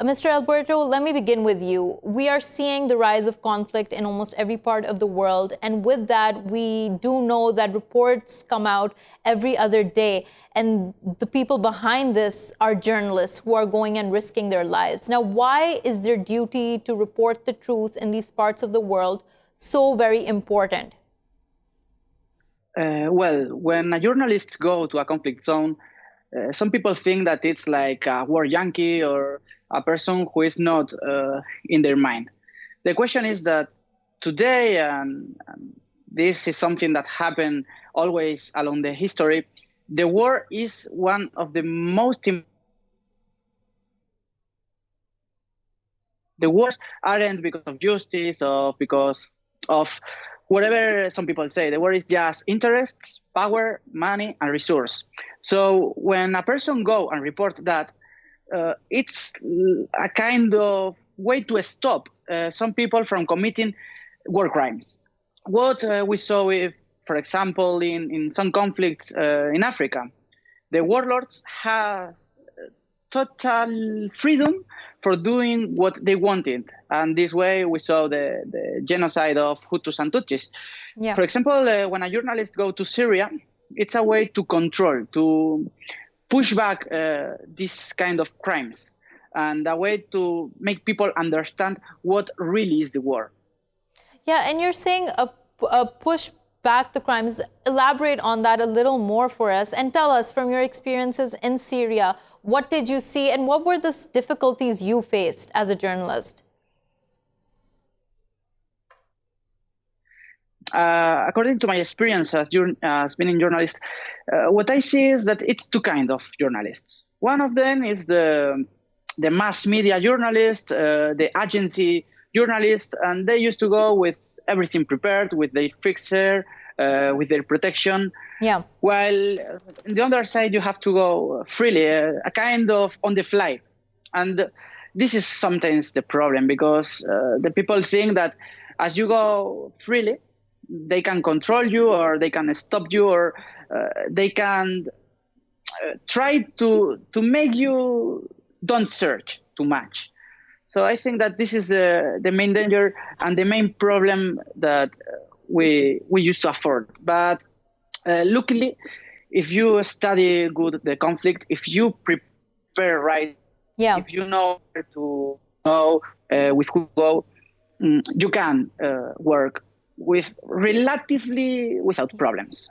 Mr. Alberto, let me begin with you. We are seeing the rise of conflict in almost every part of the world. And with that, we do know that reports come out every other day. And the people behind this are journalists who are going and risking their lives. Now, why is their duty to report the truth in these parts of the world so very important? Well, when a journalist go to a conflict zone, some people think that it's like a war junkie or a person who is not in their mind. The question is that today, and this is something that happened always along the history, the war is one of the most the wars aren't because of justice or because of whatever some people say. The war is just interests, power, money, and resource. So when a person go and report that, it's a kind of way to stop some people from committing war crimes. What we saw, with, for example, in some conflicts in Africa, the warlords have total freedom for doing what they wanted. And this way we saw the genocide of Hutus and Tutsis. Yeah. For example, when a journalist goes to Syria, it's a way to control, to push back these kind of crimes, and a way to make people understand what really is the war. Yeah, and you're saying a push back the crimes. Elaborate on that a little more for us and tell us from your experiences in Syria, what did you see and what were the difficulties you faced as a journalist? According to my experience as being a journalist, what I see is that it's two kinds of journalists. One of them is the mass media journalist, the agency journalist, and they used to go with everything prepared, with their fixer, with their protection. Yeah. While on the other side, you have to go freely, a kind of on the fly. And this is sometimes the problem, because the people think that as you go freely, they can control you, or they can stop you, or they can try to make you don't search too much. So I think that this is the main danger and the main problem that we used to afford. But luckily, if you study good the conflict, if you prepare right, yeah, if you know where to go, with who to go, you can work with relatively without problems.